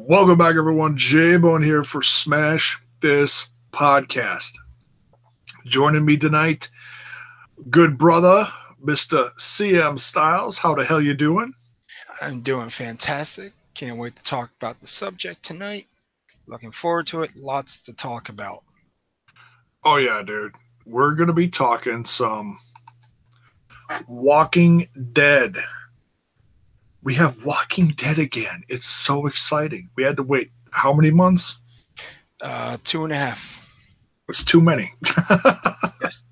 Welcome back, everyone. J-Bone here for Smash This Podcast. Joining me tonight, good brother, Mr. CM Stylez. How the hell you doing? I'm doing fantastic. Can't wait to talk about the subject tonight. Looking forward to it. Lots to talk about. Oh, yeah, dude. We're going to be talking some Walking Dead. We have Walking Dead again. It's so exciting. We had to wait how many months? 2.5. It's too many. Yes,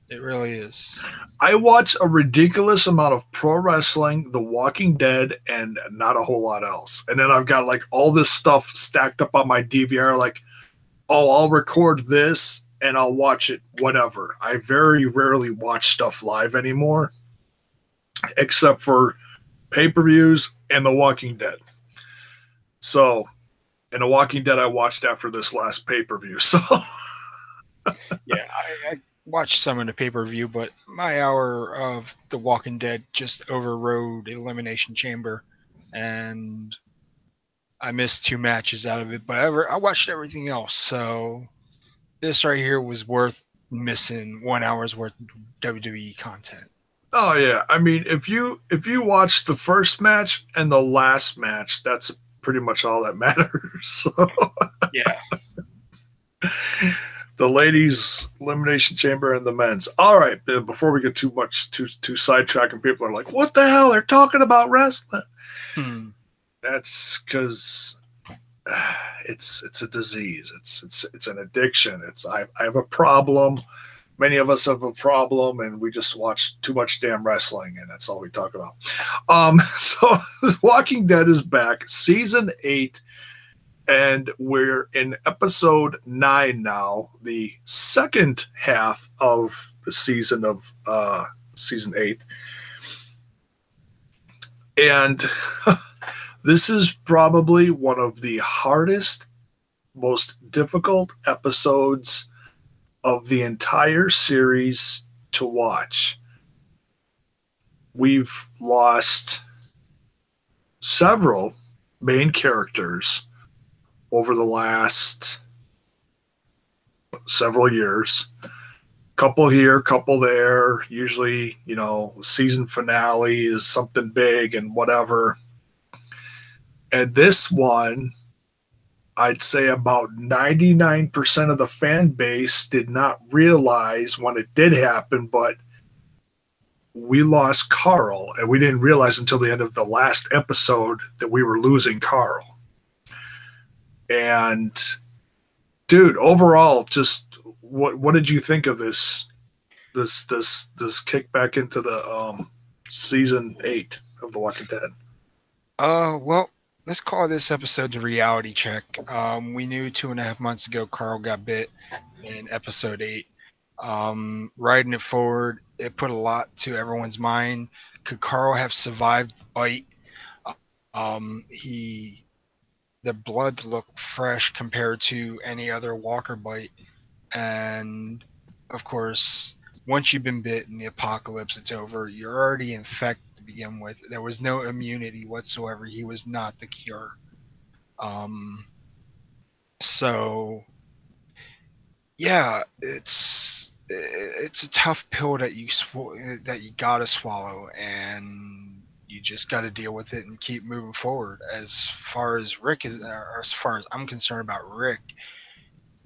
it really is. I watch a ridiculous amount of pro wrestling, The Walking Dead, and not a whole lot else. And then I've got like all this stuff stacked up on my DVR. Like, oh, I'll record this and I'll watch it, whatever. I very rarely watch stuff live anymore, except for pay per views and The Walking Dead. So, and The Walking Dead I watched after this last pay per view. So, Yeah, I watched some in the pay-per-view, but my hour of The Walking Dead just overrode Elimination Chamber, and I missed two matches out of it. But I watched everything else, so this right here was worth missing 1 hour's worth of WWE content. oh yeah, I mean if you watch the first match and the last match, that's pretty much all that matters. So, Yeah. the ladies' elimination chamber and the men's. All right, before we get too sidetracked, and people are like, "What the hell? They're talking about wrestling." Hmm. That's because it's a disease. It's an addiction. I have a problem. Many of us have a problem, and we just watch too much damn wrestling, and that's all we talk about. So Walking Dead is back, season 8. And we're in episode 9 now, the second half of the season of season 8. And this is probably one of the hardest, most difficult episodes of the entire series to watch. We've lost several main characters over the last several years. Couple here, couple there. Usually, season finale is something big and whatever. And this one, I'd say about 99% of the fan base did not realize when it did happen, but we lost Carl, and we didn't realize until the end of the last episode that we were losing Carl. And dude, overall, just what did you think of this kick back into the season 8 of The Walking Dead? Well, let's call this episode the reality check. We knew 2.5 months ago Carl got bit in episode 8. Riding it forward, it put a lot to everyone's mind. Could Carl have survived the bite? The blood looked fresh compared to any other walker bite. And of course, once you've been bit in the apocalypse, it's over. You're already infected to begin with. There was no immunity whatsoever. He was not the cure. Um, so yeah, it's a tough pill that that you gotta swallow, and you just got to deal with it and keep moving forward. As far as Rick is, or as far as I'm concerned about Rick,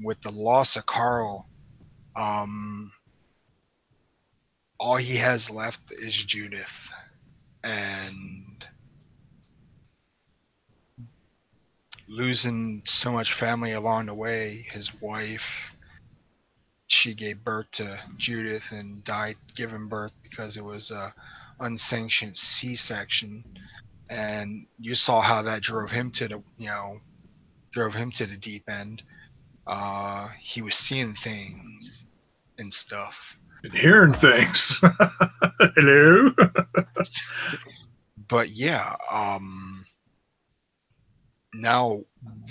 with the loss of Carl, um, all he has left is Judith, and losing so much family along the way. His wife, she gave birth to Judith and died giving birth because it was a unsanctioned C-section, and you saw how that drove him to the deep end. He was seeing things and stuff. And hearing things. Hello. But yeah, now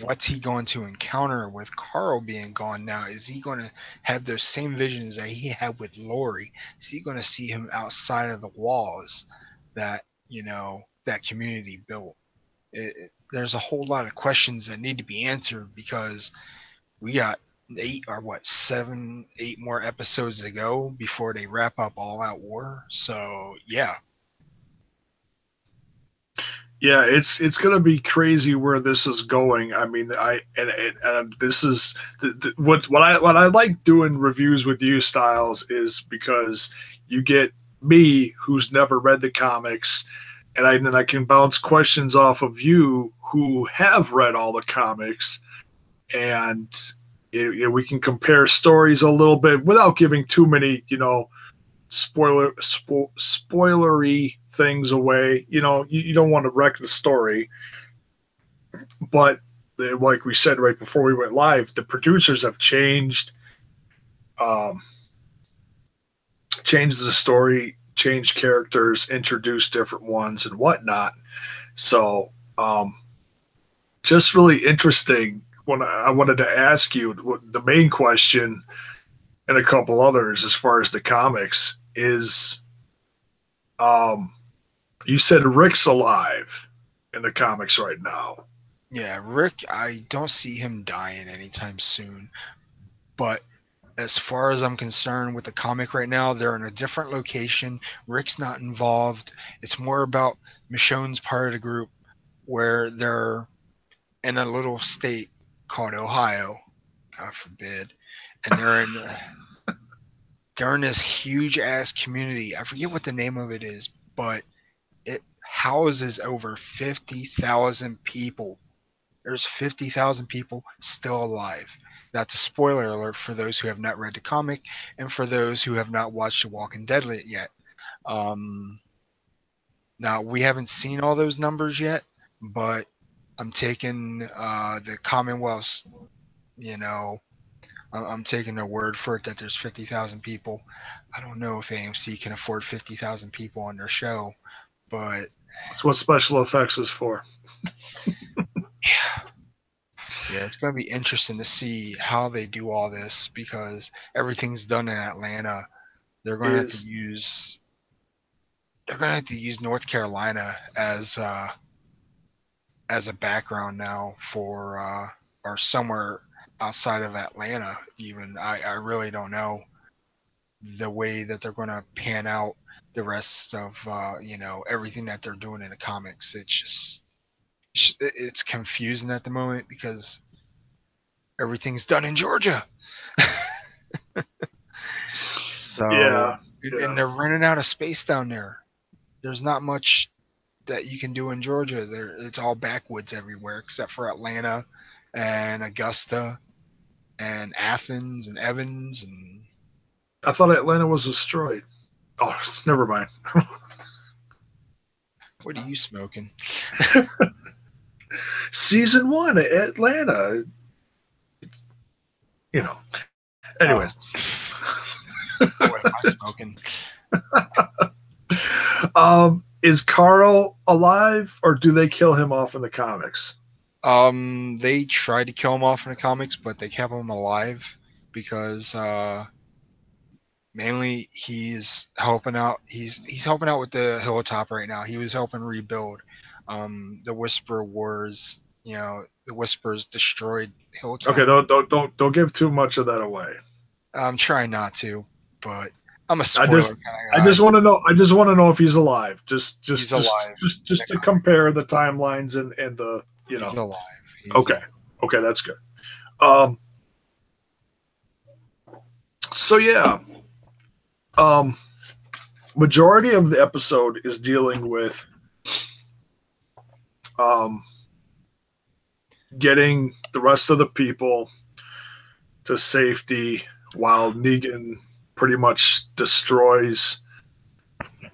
what's he going to encounter with Carl being gone now? Is he going to have those same visions that he had with Lori? Is he going to see him outside of the walls that that community built? there's a whole lot of questions that need to be answered because we got 8 more episodes to go before they wrap up All Out War. So yeah. Yeah, it's gonna be crazy where this is going. I mean, this is what I like doing reviews with you, Styles, is because you get me who's never read the comics, and I can bounce questions off of you who have read all the comics, and we can compare stories a little bit without giving too many, spoilery things away. You don't want to wreck the story, but like we said right before we went live, the producers have um, changed the story, changed characters, introduced different ones, and whatnot. So, just really interesting. When I wanted to ask you the main question and a couple others as far as the comics is, you said Rick's alive in the comics right now. Yeah, Rick, I don't see him dying anytime soon. But as far as I'm concerned with the comic right now, they're in a different location. Rick's not involved. It's more about Michonne's part of the group where they're in a little state called Ohio, God forbid, and they're in this huge ass community. I forget what the name of it is, but it houses over 50,000 people. There's 50,000 people still alive. That's a spoiler alert for those who have not read the comic and for those who have not watched The Walking Dead yet. Um, Now, we haven't seen all those numbers yet, but I'm taking the Commonwealth's, you know, I'm taking their word for it that there's 50,000 people. I don't know if AMC can afford 50,000 people on their show, but That's what special effects is for. yeah, it's going to be interesting to see how they do all this because everything's done in Atlanta. They're going to have to Is use North Carolina as a background now for or somewhere outside of Atlanta. Even I really don't know the way that they're going to pan out the rest of everything that they're doing in the comics. It's confusing at the moment because everything's done in Georgia. So, yeah, yeah. and they're running out of space down there. There's not much that you can do in Georgia. It's all backwoods everywhere except for Atlanta and Augusta and Athens and Evans and I thought Atlanta was destroyed. Oh, never mind. what are you smoking? Season 1 Atlanta. It's, you know. Anyways. What am I smoking? Is Carl alive, or do they kill him off in the comics? They tried to kill him off in the comics, but they kept him alive because mainly he's helping out. He's helping out with the Hilltop right now. He was helping rebuild. The Whisper Wars. The Whispers destroyed Hilltop. Okay, don't give too much of that away. I'm trying not to, but I'm a spoiler kind of guy. I just want to know. I just want to know if he's alive. He's alive. Just to compare the timelines and the He's alive. Okay, that's good. So yeah, majority of the episode is dealing with getting the rest of the people to safety while Negan pretty much destroys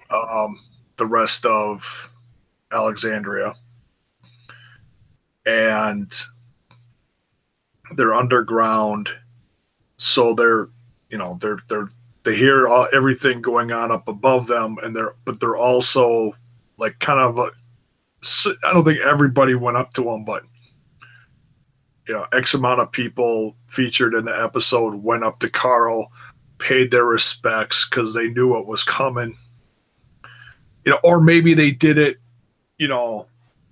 the rest of Alexandria. And they're underground, so they hear everything going on up above them, and they're also like kind of I don't think everybody went up to them, but X amount of people featured in the episode went up to Carl, paid their respects because they knew what was coming. Or maybe they did it,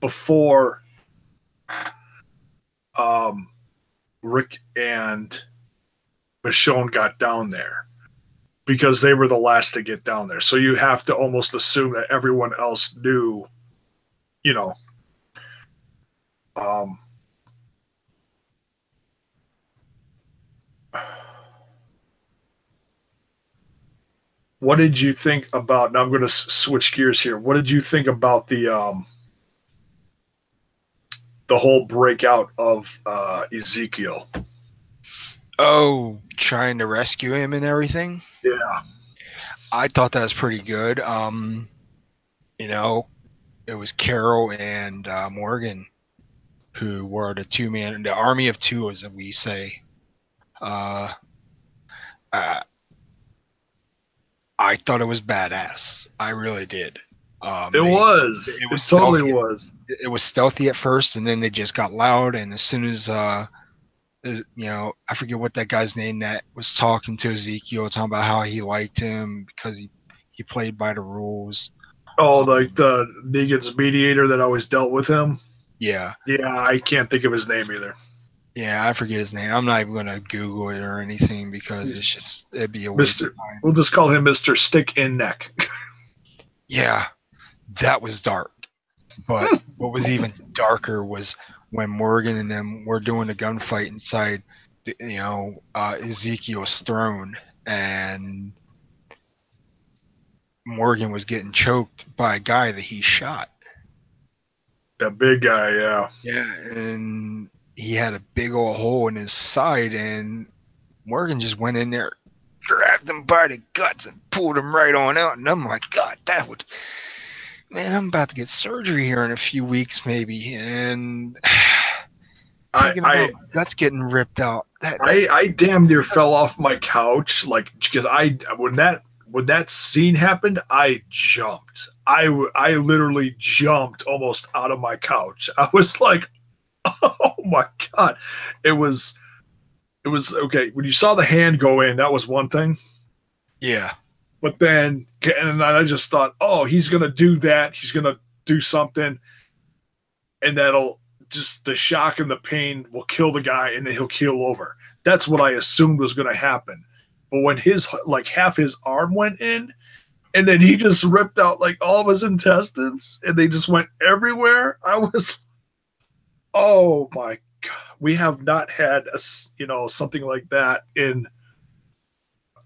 before um, Rick and Michonne got down there because they were the last to get down there. So you have to almost assume that everyone else knew, you know. Um, what did you think about? Now I'm going to switch gears here. What did you think about the whole breakout of Ezekiel? Oh, trying to rescue him and everything. Yeah, I thought that was pretty good. You know, it was Carol and Morgan who were the army of two, as we say. Uh, I, I thought it was badass. I really did. it was. It was It totally stealthy. was. It was stealthy at first, and then they just got loud. And as soon as I forget what that guy's name that was talking to Ezekiel, talking about how he liked him because he played by the rules. Oh, like the Negan's mediator that always dealt with him. Yeah. Yeah, I can't think of his name either. Yeah, I forget his name. I'm not even gonna Google it or anything because it'd be a waste Mr. of time. We'll just call him Mr. Stick in Neck. Yeah, that was dark. But what was even darker was when Morgan and them were doing a gunfight inside, Ezekiel's throne, and Morgan was getting choked by a guy that he shot. That big guy, yeah. Yeah, and he had a big old hole in his side, and Morgan just went in there, grabbed him by the guts, and pulled him right on out. And I'm like, God, man, I'm about to get surgery here in a few weeks, maybe. And thinking about guts getting ripped out. I damn near fell off my couch, like, because when that scene happened, I jumped. I literally jumped almost out of my couch. I was like, oh my God. It was okay. When you saw the hand go in, that was one thing. Yeah. But then, and I just thought, oh, he's going to do that. He's going to do something. And that'll just, the shock and the pain will kill the guy and then he'll keel over. That's what I assumed was going to happen. But when half his arm went in, and then he just ripped out like all of his intestines and they just went everywhere, I was, oh my God. We have not had something like that in,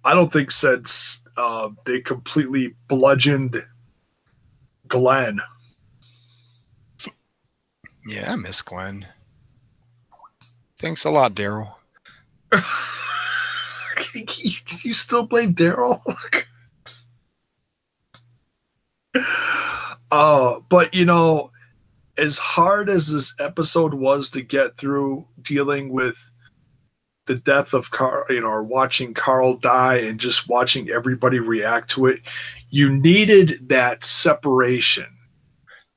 I don't think, since they completely bludgeoned Glenn. Yeah, I miss Glenn. Thanks a lot, Daryl. You still blame Daryl? But as hard as this episode was to get through, dealing with the death of Carl, or watching Carl die and just watching everybody react to it, you needed that separation.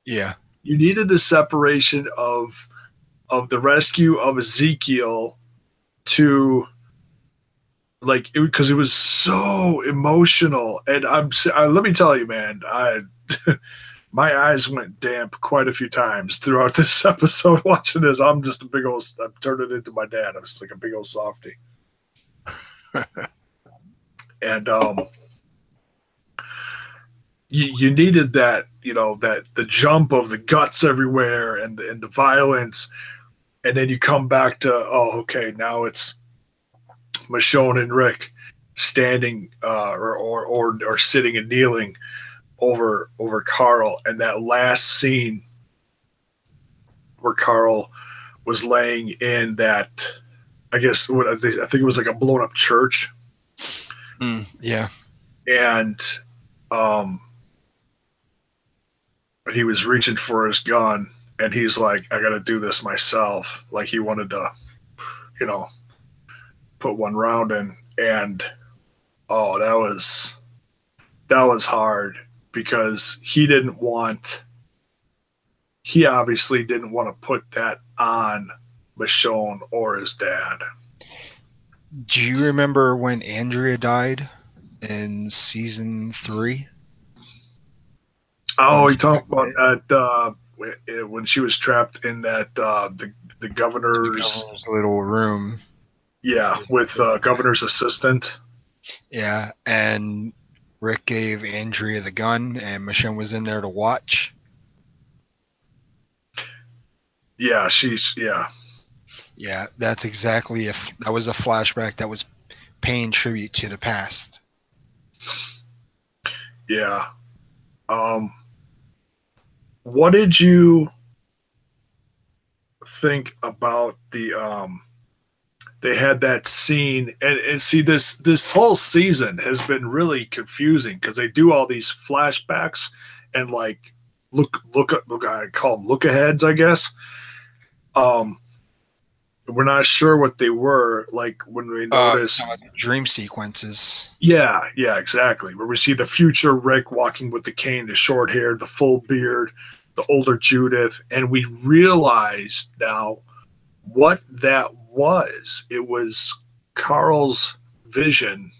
Yeah. You needed the separation of the rescue of Ezekiel to, like, because it was so emotional. And let me tell you, man, my eyes went damp quite a few times throughout this episode watching this. I'm just I'm turning into my dad. I'm just like a big old softie. And you needed that, that the jump of the guts everywhere and the violence. And then you come back to, oh, okay, now it's Michonne and Rick standing or sitting and kneeling over Carl, and that last scene where Carl was laying in that, I think it was like a blown up church. Yeah. And he was reaching for his gun, and he's like, I got to do this myself. Like he wanted to, put one round in, and that was hard. Because he obviously didn't want to put that on Michonne or his dad. Do you remember when Andrea died in season 3? Oh, he talked about that. when she was trapped in that the In the governor's, governor's little room. yeah, with governor's assistant. Yeah, and Rick gave Andrea the gun, and Michonne was in there to watch. Yeah, she's yeah. Yeah, that's exactly that was a flashback that was paying tribute to the past. Yeah. What did you think about they had that scene, and see, this whole season has been really confusing because they do all these flashbacks and like look I call them look aheads, I guess. Um we're not sure what they were, like when we noticed. Dream sequences. Yeah, exactly. Where we see the future Rick walking with the cane, the short hair, the full beard, the older Judith, and we realize now what that was. It was Carl's vision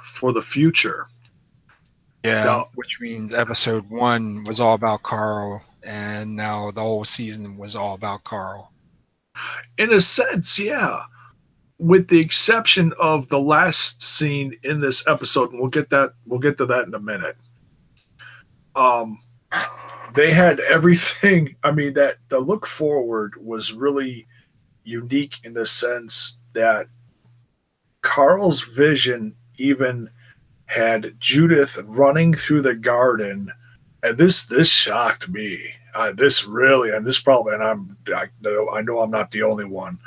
for the future. Yeah, Now, which means episode 1 was all about Carl, and now the whole season was all about Carl. in a sense, yeah, with the exception of the last scene in this episode, and we'll get to that in a minute. Um, they had everything. I mean, that the look forward was really unique in the sense that Carl's vision even had Judith running through the garden, and this shocked me. This really, and this probably, and I know I'm not the only one.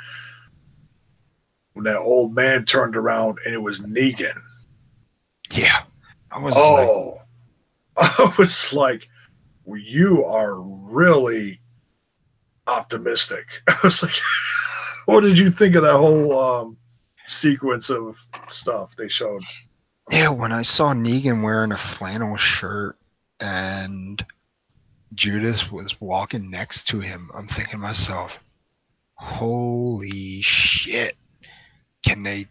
When that old man turned around and it was Negan. Yeah, I was Oh, I was like, you are really optimistic. I was like, what did you think of that whole sequence of stuff they showed? yeah, when I saw Negan wearing a flannel shirt and Judith was walking next to him, I'm thinking to myself, holy shit, can they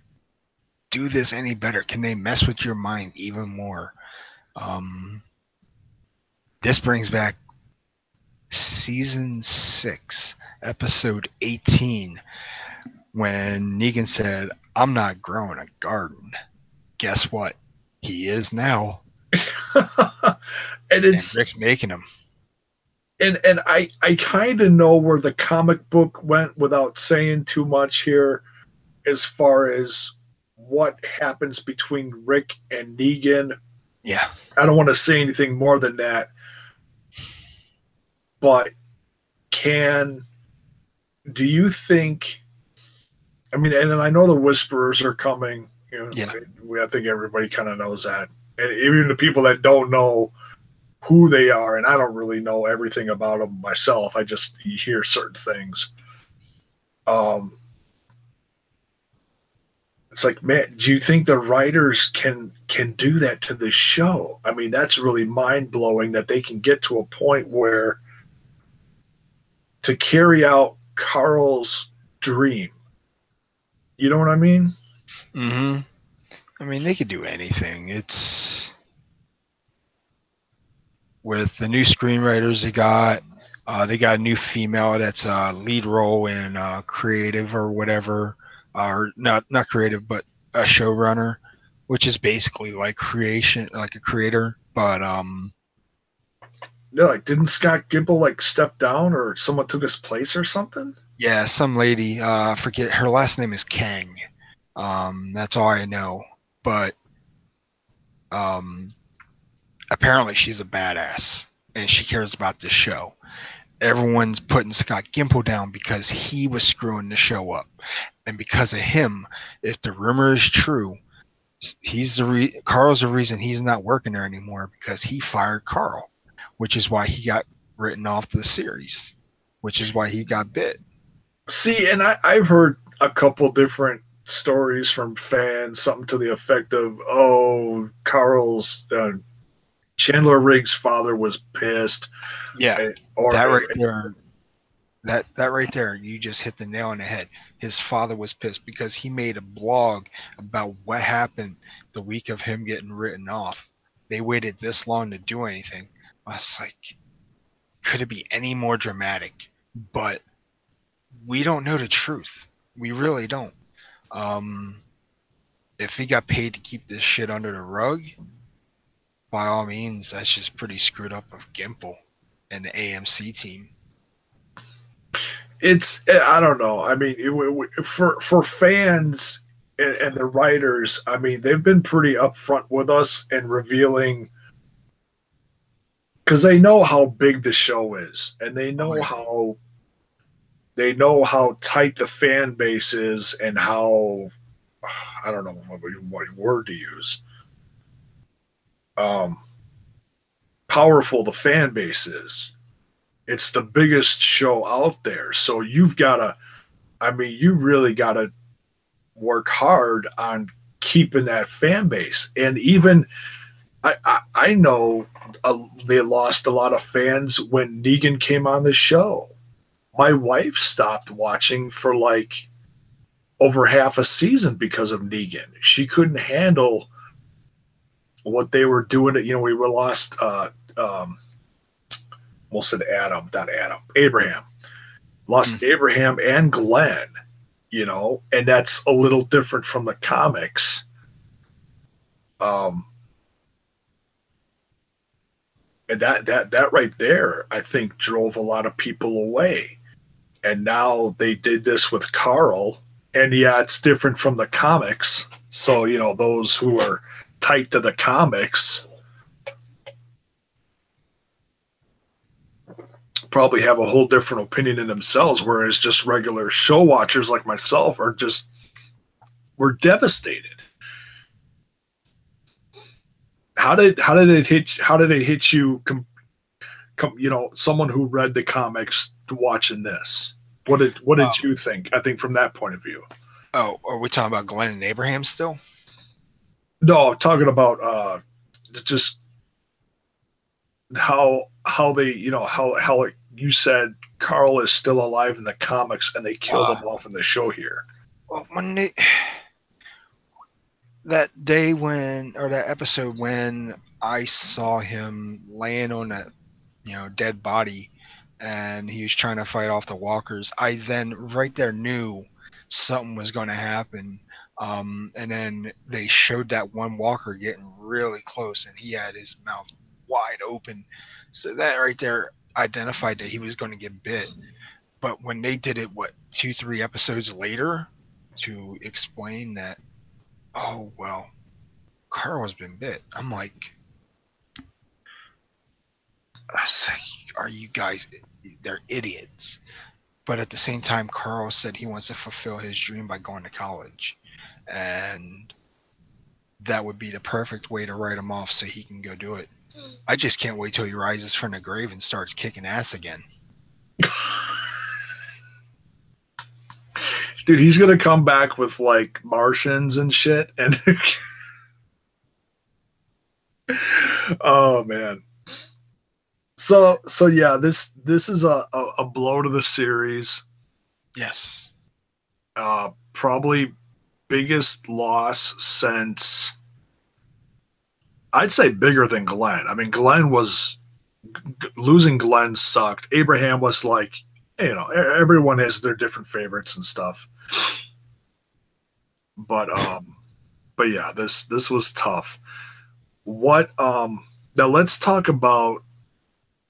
do this any better? Can they mess with your mind even more? This brings back season 6, episode 18, when Negan said, I'm not growing a garden. Guess what? He is now. And it's Rick's making him. and I kind of know where the comic book went without saying too much here, as far as what happens between Rick and Negan. Yeah. I don't want to say anything more than that, but do you think? I mean, and I know the whisperers are coming. You know, Yeah. I think everybody kind of knows that, and even the people that don't know who they are, and I don't really know everything about them myself. I just hear certain things. It's like, man, do you think the writers can do that to the show? I mean, that's really mind blowing that they can get to a point where to carry out Carl's dream. You know what I mean? Mm-hmm. I mean, they could do anything. It's with the new screenwriters they got a new female that's lead role in creative or whatever, or not creative, but a showrunner, which is basically like creation, like a creator. But No, like didn't Scott Gimple like step down or someone took his place or something? yeah, some lady, I forget her last name is Kang. That's all I know. But apparently she's a badass and she cares about this show. Everyone's putting Scott Gimple down because he was screwing the show up, and because of him, if the rumor is true, Carl's the reason he's not working there anymore, because he fired Carl, which is why he got written off the series, which is why he got bit. See, and I've heard a couple different stories from fans, something to the effect of, "Oh, Carl's Chandler Riggs' father was pissed." Yeah, or that right there, that right there, you just hit the nail on the head. His father was pissed because he made a blog about what happened the week of him getting written off. They waited this long to do anything. I was like, could it be any more dramatic? But we don't know the truth. We really don't. Um, if he got paid to keep this shit under the rug, by all means, that's just pretty screwed up of Gimple and the AMC team. I don't know. I mean, for fans and the writers, I mean, they've been pretty upfront with us and revealing, because they know how big the show is, and they know how tight the fan base is, and how, I don't know what word to use, powerful the fan base is. It's the biggest show out there, so you've got to. I mean, you really got to work hard on keeping that fan base. And even I know they lost a lot of fans when Negan came on the show. My wife stopped watching for like over half a season because of Negan. She couldn't handle what they were doing. You know, we were lost. Almost said Adam, not Adam, Abraham. Lost Abraham and Glenn, you know, and that's a little different from the comics. And that right there, I think, drove a lot of people away. And now they did this with Carl, and yeah, it's different from the comics. So, you know, those who are tight to the comics probably have a whole different opinion in themselves, whereas just regular show watchers like myself were devastated. How did it hit you? You know, someone who read the comics watching this. What did you think? I think from that point of view. Oh, are we talking about Glenn and Abraham still? No, talking about just how they, you know, how you said Carl is still alive in the comics and they killed him off in the show here. Well, when that episode when I saw him laying on that, you know, dead body, and he was trying to fight off the walkers, I then right there knew something was going to happen. And then they showed that one walker getting really close, and he had his mouth wide open. So that right there identified that he was going to get bit. But when they did it, 2-3 episodes later, to explain that, oh well, Carl's been bit, I'm like, are you guys? They're idiots. But at the same time, Carl said he wants to fulfill his dream by going to college, and that would be the perfect way to write him off so he can go do it. I just can't wait till he rises from the grave and starts kicking ass again. Dude, he's gonna come back with like Martians and shit, and oh man. So yeah, this is a blow to the series. Yes. Probably biggest loss since, I'd say, bigger than Glenn. I mean, losing Glenn sucked. Abraham was like, you know, everyone has their different favorites and stuff. But yeah, this was tough. Now let's talk about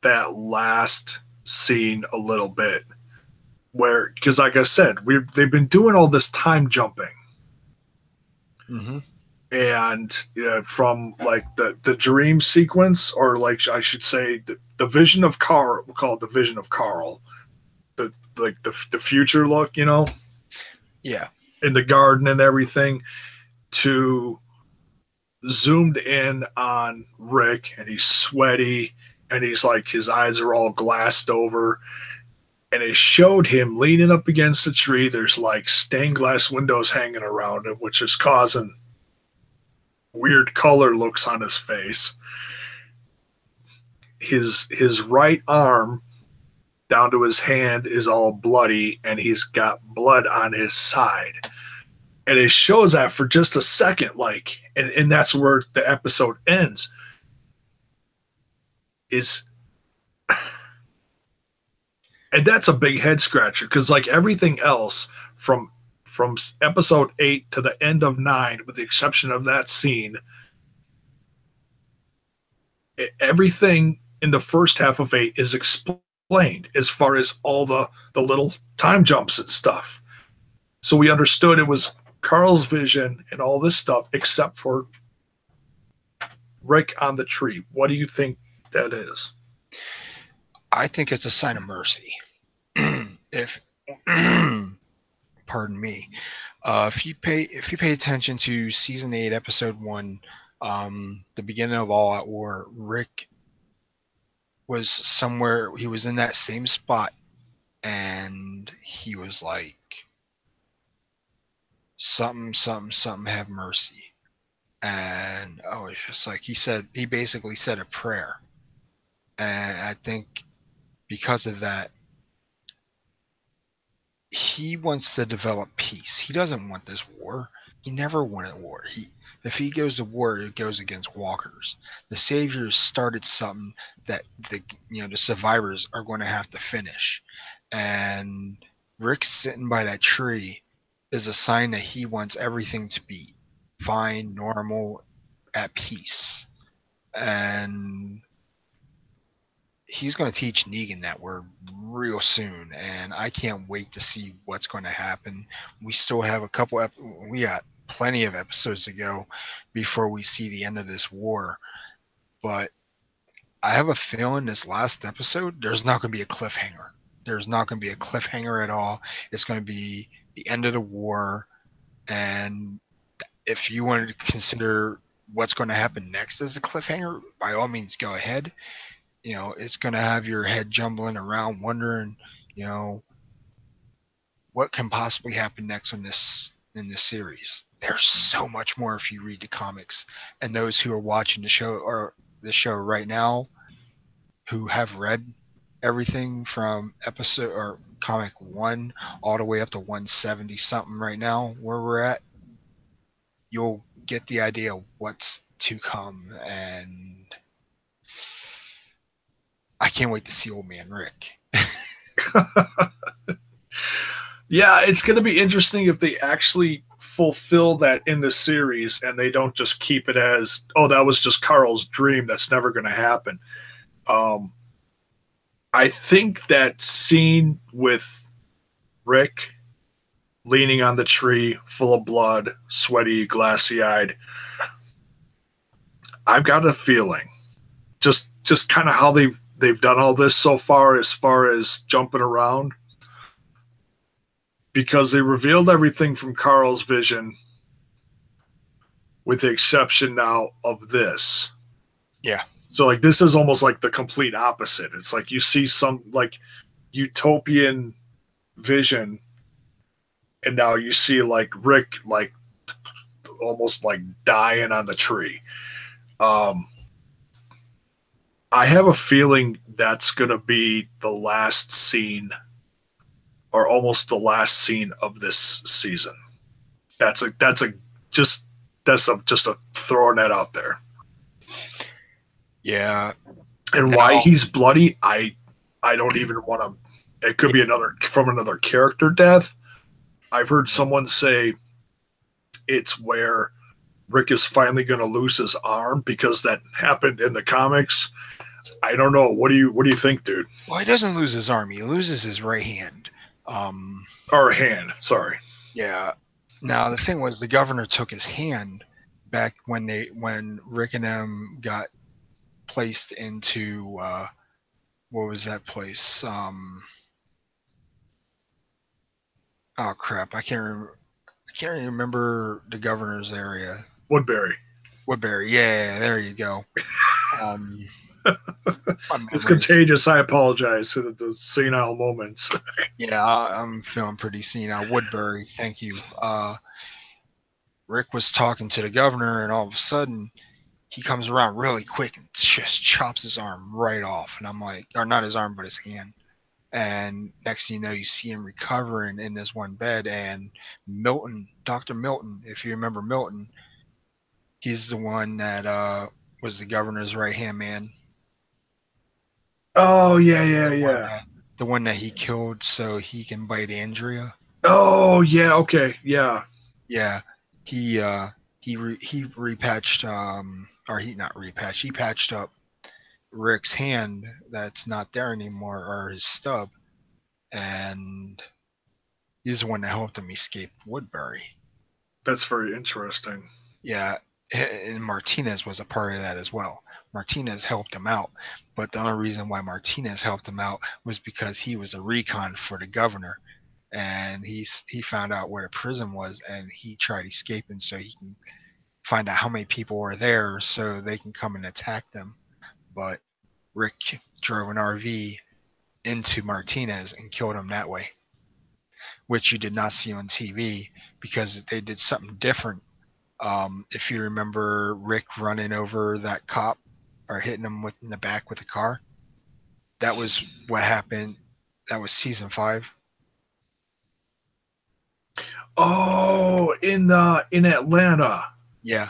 that last scene a little bit, where, because like I said, they've been doing all this time jumping. Mm-hmm. And from like the dream sequence, or like I should say the vision of Carl, we'll call it the vision of Carl, the future look, you know, yeah, in the garden and everything, to zoomed in on Rick, and he's sweaty, and he's like, his eyes are all glassed over, and it showed him leaning up against a tree. There's like stained glass windows hanging around him, which is causing weird color looks on his face. His right arm down to his hand is all bloody, and he's got blood on his side. And it shows that for just a second, like, and that's where the episode ends. And that's a big head scratcher because like everything else from episode 8 to the end of 9, with the exception of that scene, everything in the first half of 8 is explained as far as all the little time jumps and stuff. So we understood it was Carl's vision and all this stuff, except for Rick on the tree. What do you think that is? I think it's a sign of mercy. If pardon me, if you pay attention to season 8, episode 1, the beginning of All Out War, Rick was somewhere. He was in that same spot, and he was like, "Something, something, something, have mercy." And I was just like, he basically said a prayer, and I think because of that, he wants to develop peace. He doesn't want this war. He never wanted war. If he goes to war, it goes against walkers. The saviors started something that the survivors are going to have to finish. And Rick sitting by that tree is a sign that he wants everything to be fine, normal, at peace. And he's going to teach Negan that word real soon, and I can't wait to see what's going to happen. We still have we got plenty of episodes to go before we see the end of this war, but I have a feeling this last episode, there's not going to be a cliffhanger. There's not going to be a cliffhanger at all. It's going to be the end of the war, and if you wanted to consider what's going to happen next as a cliffhanger, by all means, go ahead. It's going to have your head jumbling around wondering, what can possibly happen next in this series. There's so much more if you read the comics, and those who are watching the show right now who have read everything from episode or comic 1 all the way up to 170 something right now where we're at, you'll get the idea of what's to come, and I can't wait to see Old Man Rick. Yeah, it's going to be interesting if they actually fulfill that in the series and they don't just keep it as, oh, that was just Carl's dream. That's never going to happen. I think that scene with Rick leaning on the tree, full of blood, sweaty, glassy eyed, I've got a feeling just kind of how they've done all this so far as jumping around, because they revealed everything from Carl's vision with the exception now of this. Yeah. So like this is almost like the complete opposite. It's like you see some like utopian vision, and now you see like Rick like almost like dying on the tree. I have a feeling that's going to be the last scene, or almost the last scene of this season. That's just a throwing that out there. Yeah. And why he's bloody, I don't even want to. It could be another character death. I've heard someone say it's where Rick is finally going to lose his arm because that happened in the comics. I don't know. What do you think, dude? Well, he doesn't lose his arm. He loses his right hand. Or hand. Sorry. Yeah. Now the thing was, the governor took his hand back when Rick and them got placed into what was that place? Oh crap! I can't remember the governor's area. Woodbury. Yeah, there you go. It's contagious. I apologize for the senile moments. Yeah, I'm feeling pretty senile. Woodbury, thank you. Rick was talking to the governor, and all of a sudden, he comes around really quick and just chops his arm right off. And I'm like, or not his arm, but his hand. And next thing you know, you see him recovering in this one bed. And Milton, Dr. Milton, if you remember Milton, he's the one that was the governor's right-hand man. Oh, yeah. The one that he killed so he can bite Andrea. Oh yeah, okay, yeah. Yeah, he he repatched or he not repatched. He patched up Rick's hand that's not there anymore, or his stub, and he's the one that helped him escape Woodbury. That's very interesting. Yeah, and Martinez was a part of that as well. Martinez helped him out, but the only reason why Martinez helped him out was because he was a recon for the governor, and he found out where the prison was, and he tried escaping so he can find out how many people were there so they can come and attack them. But Rick drove an RV into Martinez and killed him that way, which you did not see on TV because they did something different. If you remember Rick running over that cop or hitting him in the back with the car, that was what happened. That was season 5. Oh, in Atlanta. Yeah,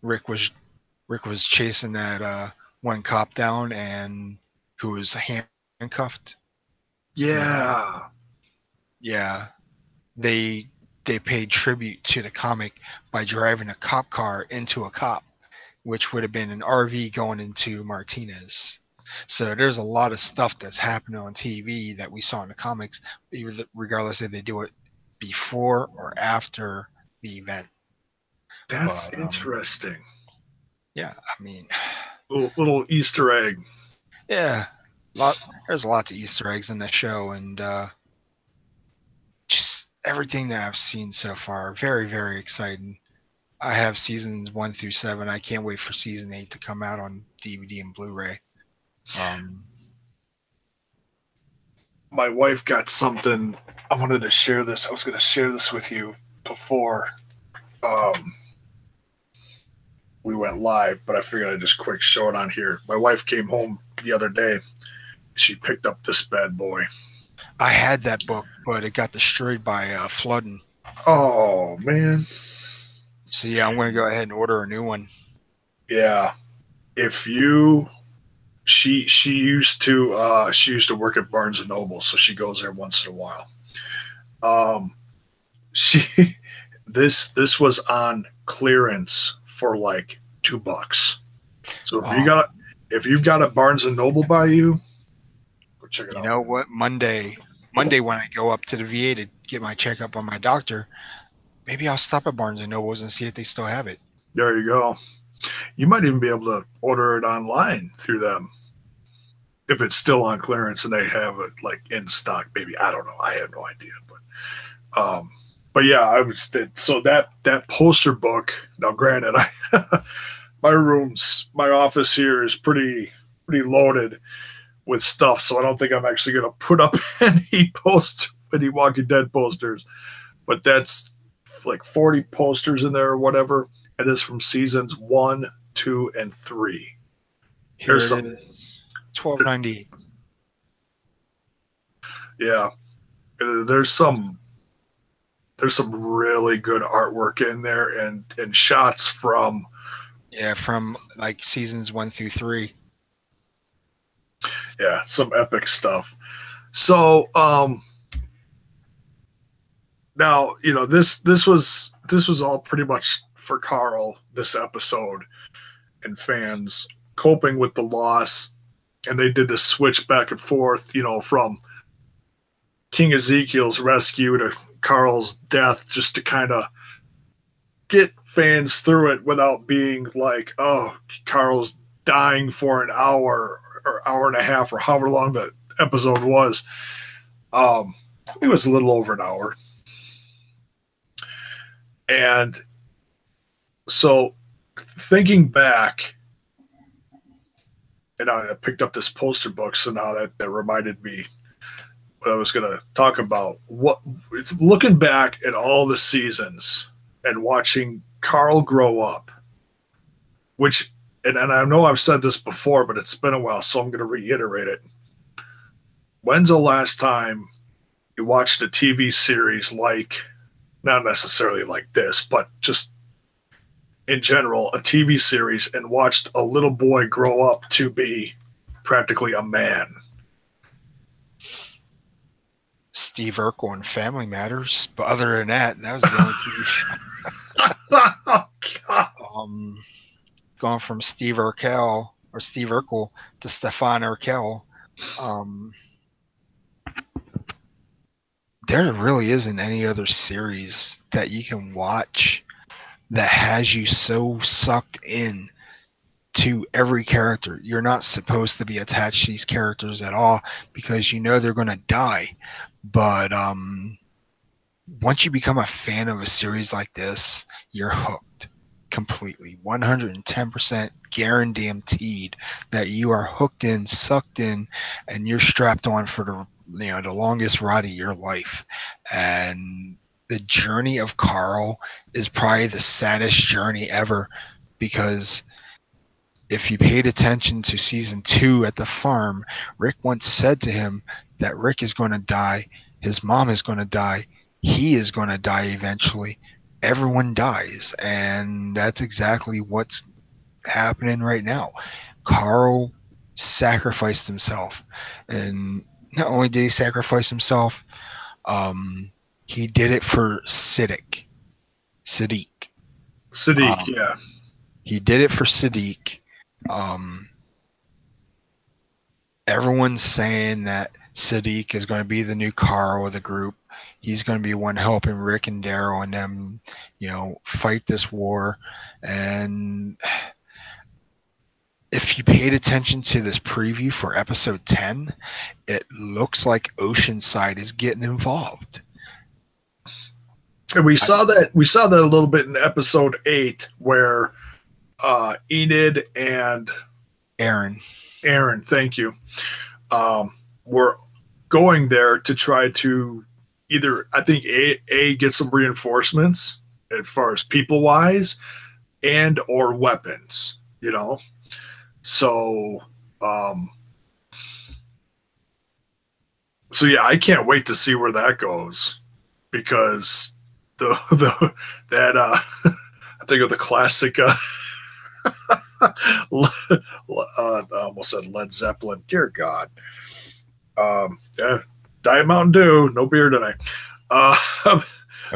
Rick was Rick was chasing that one cop down and who was handcuffed. Yeah. Yeah, they they paid tribute to the comic by driving a cop car into a cop, which would have been an RV going into Martinez. So there's a lot of stuff that's happening on TV that we saw in the comics, regardless if they do it before or after the event. That's But interesting. yeah, I mean, Little Easter egg. yeah, there's lots of Easter eggs in the show, and just everything that I've seen so far, very, very exciting. I have seasons 1 through 7. I can't wait for season 8 to come out on DVD and Blu-ray. Um, My wife got something. I wanted to share this. I was going to share this with you before um, we went live, but I figured I'd just quick show it on here. My wife came home the other day. She picked up this bad boy. I had that book, but it got destroyed by flooding. Oh man. So yeah, I'm going to go ahead and order a new one. Yeah. If you she used to work at Barnes and Noble, so she goes there once in a while. She this was on clearance for like $2. So if you've got a Barnes and Noble by you, go check it You out. know what? Monday when I go up to the VA to get my checkup on my doctor, maybe I'll stop at Barnes and Nobles and see if they still have it. There you go. You might even be able to order it online through them if it's still on clearance and they have it like in stock. Maybe I don't know. I have no idea, but yeah, I was so that poster book. Now, granted, I my office here is pretty loaded with stuff, so I don't think I'm actually going to put up any Walking Dead posters. But that's like 40 posters in there or whatever. It is from seasons 1, 2, and 3. Here it is, $12.98. Yeah, there's some really good artwork in there and shots from from like seasons 1 through 3. some epic stuff. So now this was all pretty much for Carl, this episode, and fans coping with the loss, and they did the switch back and forth, from King Ezekiel's rescue to Carl's death, just to kind of get fans through it without being like, oh, Carl's dying for an hour or hour and a half or however long the episode was. It was a little over an hour. And so thinking back, and I picked up this poster book, so now that reminded me what I was going to talk about. It's looking back at all the seasons and watching Carl grow up, which, and I know I've said this before, but it's been a while, so I'm going to reiterate it. When's the last time you watched a TV series like, not necessarily like this, but just in general, a TV series, and watched a little boy grow up to be practically a man? Steve Urkel in Family Matters. But other than that, that was the only TV show. Oh, God. Going from Steve Urkel to Stefan Urkel. There really isn't any other series that you can watch that has you so sucked in to every character. You're not supposed to be attached to these characters at all because you know they're going to die. But once you become a fan of a series like this, you're hooked completely. 110% guaranteed that you are hooked in, sucked in, and you're strapped on for the longest ride of your life. And the journey of Carl is probably the saddest journey ever, because if you paid attention to season 2 at the farm, Rick once said to him that Rick is going to die, his mom is going to die, he is going to die eventually. Everyone dies, and that's exactly what's happening right now. Carl sacrificed himself, and not only did he sacrifice himself, he did it for Sadiq. Sadiq, yeah. He did it for Sadiq. Everyone's saying that Sadiq is going to be the new Carl of the group. He's going to be one helping Rick and Daryl and them, fight this war. And if you paid attention to this preview for episode 10, it looks like Oceanside is getting involved. And we saw that a little bit in episode 8 where Enid and Aaron, thank you, were going there to try to either, I think, a get some reinforcements as far as people wise and or weapons, So so yeah, I can't wait to see where that goes, because I think of the classic I almost said Led Zeppelin. Dear God. Yeah, Diet Mountain Dew, no beer tonight. Are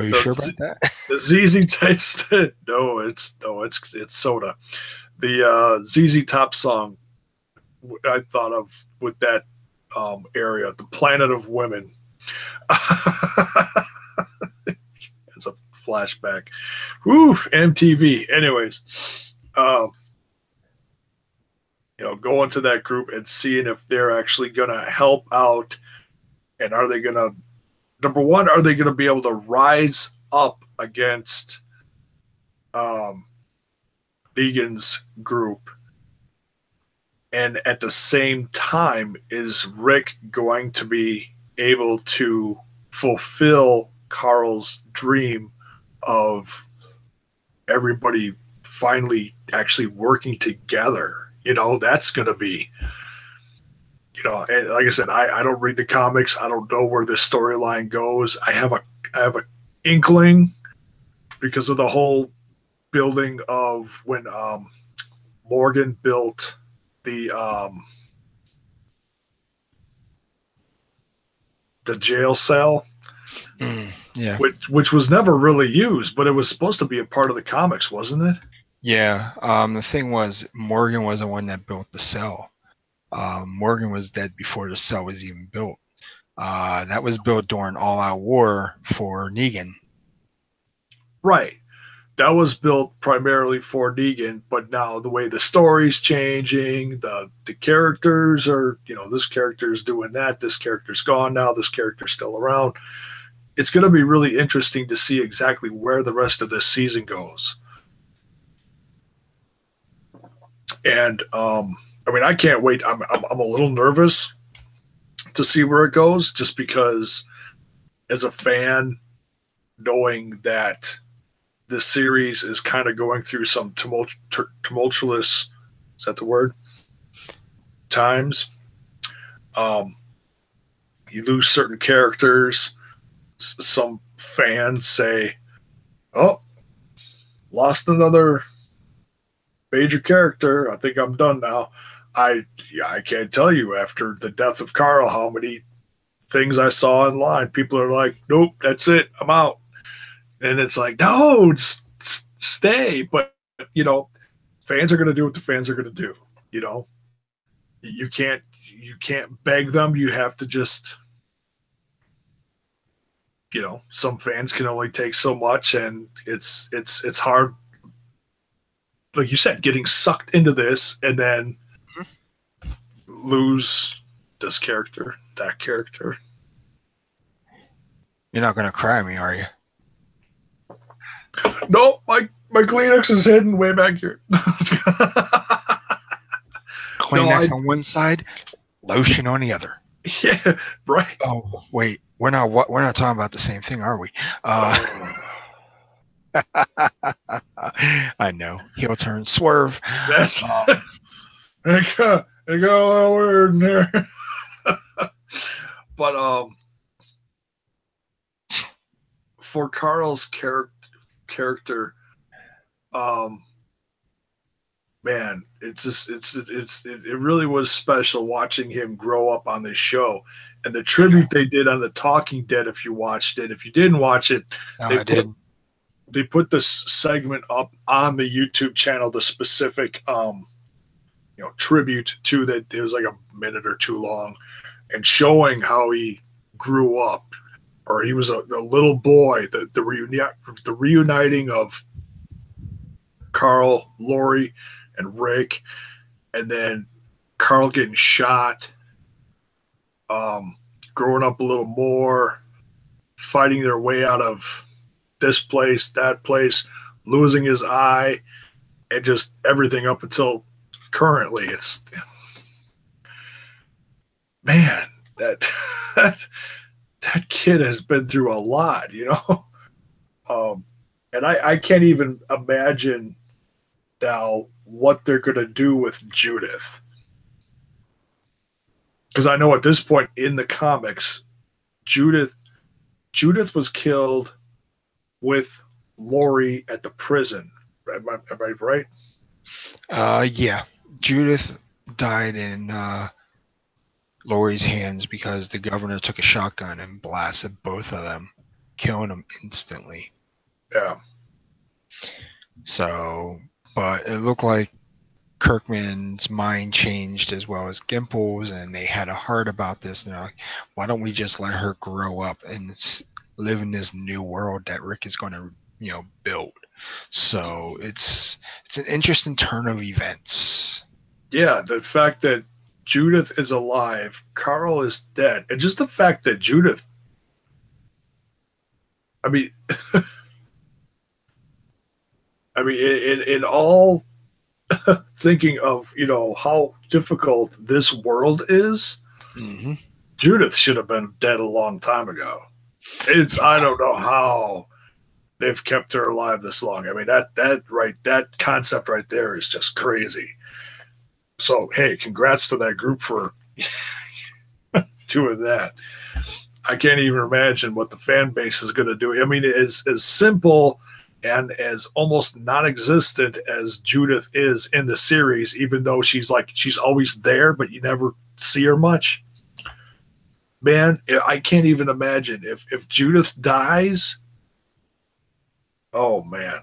you sure about that? The ZZ Taste. No, it's soda. The ZZ Top song I thought of with that area, the Planet of Women. It's a flashback. Woo, MTV. Anyways, going to that group and seeing if they're actually going to help out, and are they going to, number one, are they going to be able to rise up against Negan's group? And at the same time, is Rick going to be able to fulfill Carl's dream of everybody finally actually working together? That's going to be, and like I said, I don't read the comics. I don't know where this storyline goes. I have a inkling because of the whole building of when Morgan built the jail cell, yeah, which was never really used, but it was supposed to be a part of the comics, wasn't it? Yeah. The thing was, Morgan was the one that built the cell. Morgan was dead before the cell was even built. That was built during All Out War for Negan. Right. That was built primarily for Negan, but now the way the story's changing, the characters are, this character's doing that, this character's gone now, this character's still around. It's going to be really interesting to see exactly where the rest of this season goes. And I can't wait. I'm a little nervous to see where it goes, just because as a fan, knowing that this series is kind of going through some tumultuous, is that the word? Times. You lose certain characters. Some fans say, "Oh, lost another major character. I think I'm done now." I can't tell you after the death of Carl how many things I saw online. People are like, nope, that's it, I'm out. And it's like, no, stay. But, you know, fans are going to do what the fans are going to do. You know, you can't beg them. You have to just, you know, some fans can only take so much, and it's hard. Like you said, getting sucked into this and then lose this character, that character. You're not gonna cry me, are you? Nope, my Kleenex is hidden way back here. Kleenex on one side, lotion on the other. Yeah, right. Oh wait, we're not talking about the same thing, are we? I know. Heel turn, swerve. That's it got a little weird in there. But for Carl's character, man, it really was special watching him grow up on this show. And the tribute they did on The Talking Dead, if you watched it. If you didn't watch it, I did. They put this segment up on the YouTube channel, the specific tribute to that. It was like a minute or two long, and showing how he grew up, or he was a little boy. The reuniting of Carl, Lori, and Rick, and then Carl getting shot, growing up a little more, fighting their way out of this place, that place, losing his eye, and just everything up until currently. It's, man, that kid has been through a lot, you know. And I can't even imagine now what they're going to do with Judith, because I know at this point in the comics, Judith was killed with Lori at the prison. Am I right? Yeah. Judith died in Lori's hands because the governor took a shotgun and blasted both of them, killing them instantly. Yeah. So, but it looked like Kirkman's mind changed as well as Gimple's, and they had a heart about this. And they're like, why don't we just let her grow up and live in this new world that Rick is going to, build? So it's an interesting turn of events. Yeah, the fact that Judith is alive, Carl is dead, and just the fact that Judith, I mean, in all thinking of how difficult this world is, mm-hmm. Judith should have been dead a long time ago. I don't know how they've kept her alive this long. I mean, that concept right there is just crazy. So hey, congrats to that group for doing that. I can't even imagine what the fan base is going to do. I mean, as simple and as almost non-existent as Judith is in the series, even though she's always there, but you never see her much. Man, I can't even imagine if Judith dies. Oh man,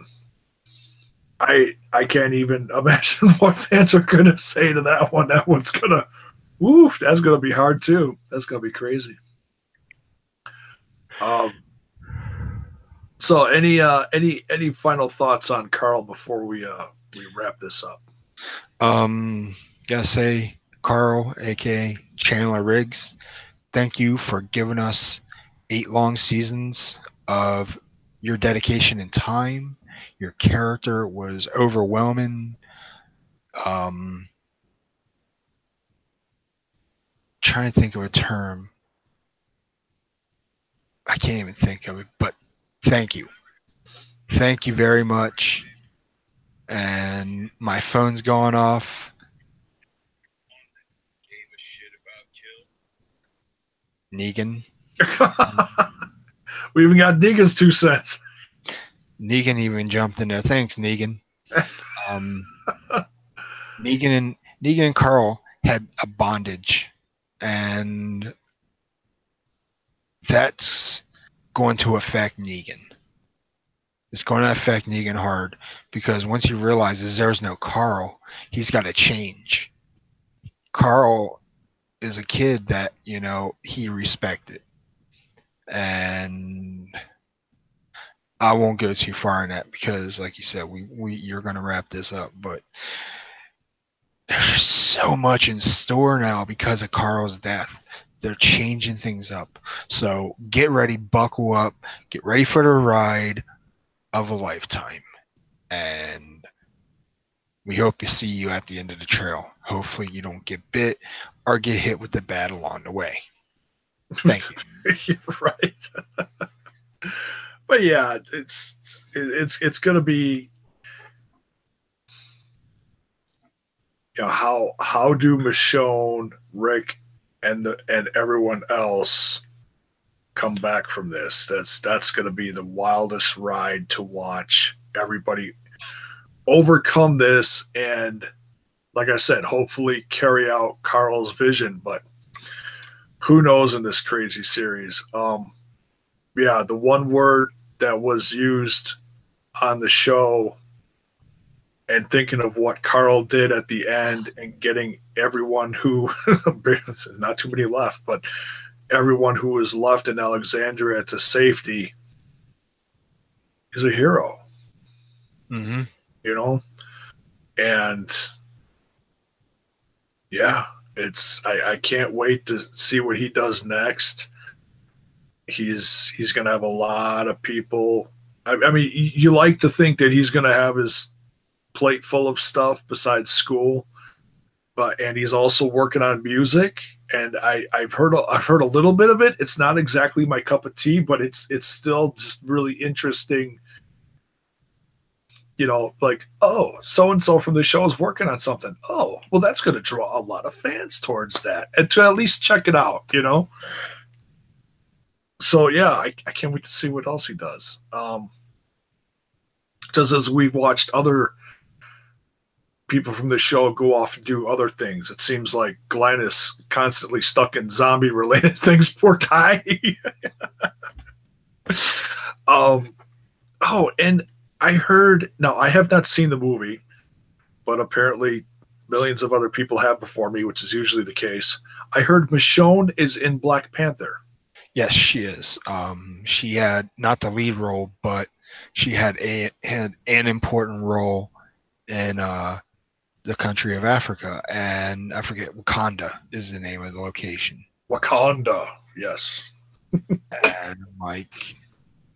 I can't even imagine what fans are going to say to that one. That one's gonna, that's gonna be hard too. That's gonna be crazy. So any final thoughts on Carl before we wrap this up? Gotta say, Carl, aka Chandler Riggs, thank you for giving us 8 long seasons of your dedication and time. Your character was overwhelming. Trying to think of a term. I can't even think of it, but thank you. Thank you very much. And my phone's going off. Negan. We even got Negan's 2 cents. Negan even jumped in there. Thanks, Negan. Negan and Carl had a bondage, and that's going to affect Negan. It's going to affect Negan hard because once he realizes there's no Carl, he's got to change. Carl is a kid that, you know, he respected. And I won't go too far in that because, like you said, you're going to wrap this up. But there's just so much in store now because of Carl's death. They're changing things up. So get ready, buckle up, get ready for the ride of a lifetime. And we hope to see you at the end of the trail. Hopefully you don't get bit or get hit with the bat along the way. Thank you. Right. But yeah, it's going to be, you know, how do Michonne, Rick, and everyone else come back from this? That's going to be the wildest ride to watch. Everybody overcome this, and like I said, hopefully carry out Carl's vision. But who knows in this crazy series? Yeah, the one word that was used on the show, and thinking of what Carl did at the end and getting everyone who, not too many left, but everyone who was left in Alexandria to safety, is a hero. Mm-hmm. You know? And yeah, I can't wait to see what he does next. He's going to have a lot of people. I mean, you like to think that he's going to have his plate full of stuff besides school, and he's also working on music. And I've heard a little bit of it. It's not exactly my cup of tea, but it's still just really interesting. You know, like, oh, so and so from the show is working on something. Oh, well, that's going to draw a lot of fans towards that, and to at least check it out. You know. So yeah, I can't wait to see what else he does. Just as we've watched other people from the show go off and do other things, it seems like Glenn is constantly stuck in zombie-related things. Poor guy. Oh, and I heard. Now, I have not seen the movie, but apparently millions of other people have before me, which is usually the case. I heard Michonne is in Black Panther. Yes, she is. She had not the lead role, but she had an important role in the country of Africa, and I forget, Wakanda is the name of the location. Wakanda, yes. And like,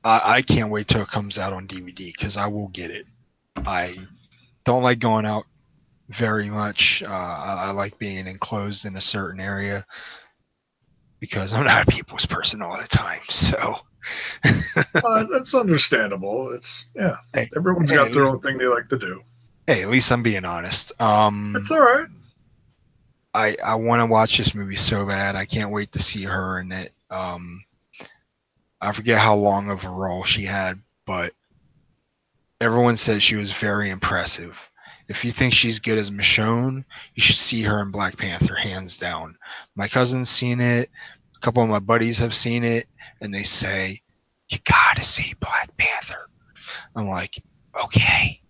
I can't wait till it comes out on DVD because I will get it. I don't like going out very much. I like being enclosed in a certain area because I'm not a people's person all the time. So that's understandable. It's hey, everyone's got their own thing they like to do. Hey, at least I'm being honest. It's all right. I want to watch this movie so bad. I can't wait to see her in it. I forget how long of a role she had, but everyone says she was very impressive. If you think she's good as Michonne, you should see her in Black Panther, hands down. My cousin's seen it. A couple of my buddies have seen it, and they say, you gotta see Black Panther. I'm like, okay.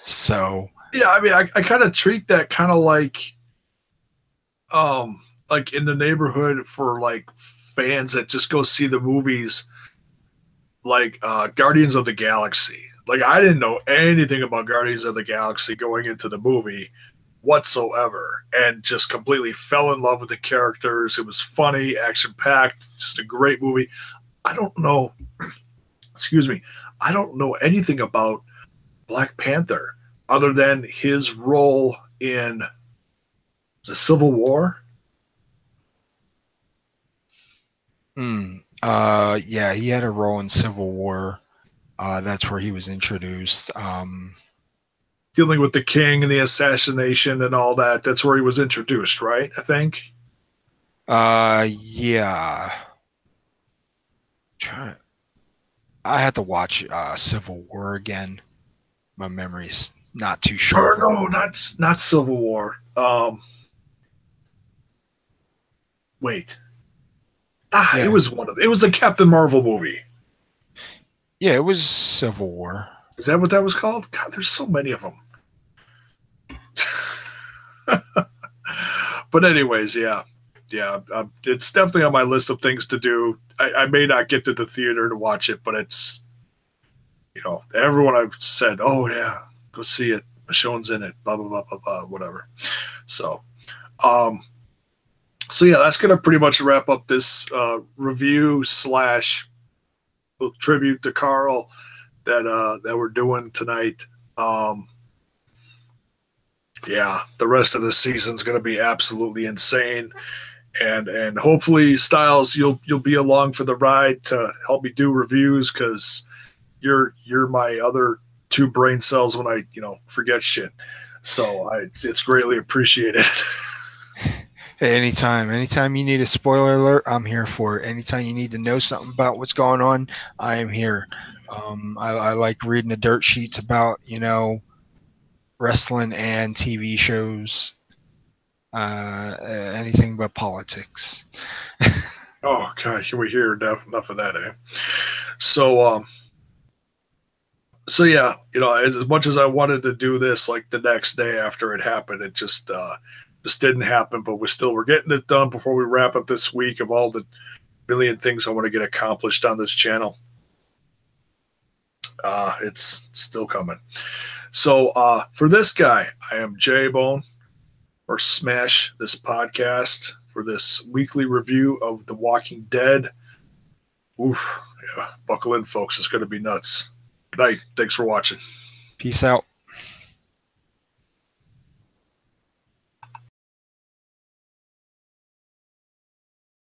So yeah, I mean, I kind of treat that kind of like in the neighborhood for like fans that just go see the movies, like Guardians of the Galaxy. Like, I didn't know anything about Guardians of the Galaxy going into the movie whatsoever, and just completely fell in love with the characters. It was funny, action packed, just a great movie. I don't know, excuse me, I don't know anything about Black Panther other than his role in the Civil War. Yeah, he had a role in Civil War. That's where he was introduced. Dealing with the king and the assassination and all that. That's where he was introduced, right? I think. Yeah. I had to watch Civil War again. My memory's not too sharp. Or no, not Civil War. Wait. It was it was a Captain Marvel movie. Yeah, it was Civil War. Is that what that was called? God, there's so many of them. But anyways, yeah, it's definitely on my list of things to do. I may not get to the theater to watch it, but it's, everyone I've said, oh yeah, go see it. Michonne's in it. Blah blah blah blah blah. Whatever. So, so yeah, that's gonna pretty much wrap up this review / tribute to Carl that we're doing tonight. Yeah, the rest of the season's going to be absolutely insane, and hopefully, Stylez, you'll be along for the ride to help me do reviews, because you're my other two brain cells when I forget shit. So it's greatly appreciated. Hey, anytime you need a spoiler alert, I'm here for it. Anytime you need to know something about what's going on, I am here. I like reading the dirt sheets about wrestling and TV shows, anything but politics. Oh gosh, we hear enough of that, eh? So yeah, as much as I wanted to do this like the next day after it happened, it just didn't happen. But we're getting it done before we wrap up this week of all the million things I want to get accomplished on this channel. It's still coming. So for this guy, I am J-Bone, or Smash this podcast, for this weekly review of The Walking Dead. Oof, yeah, buckle in, folks. It's going to be nuts. Good night. Thanks for watching. Peace out.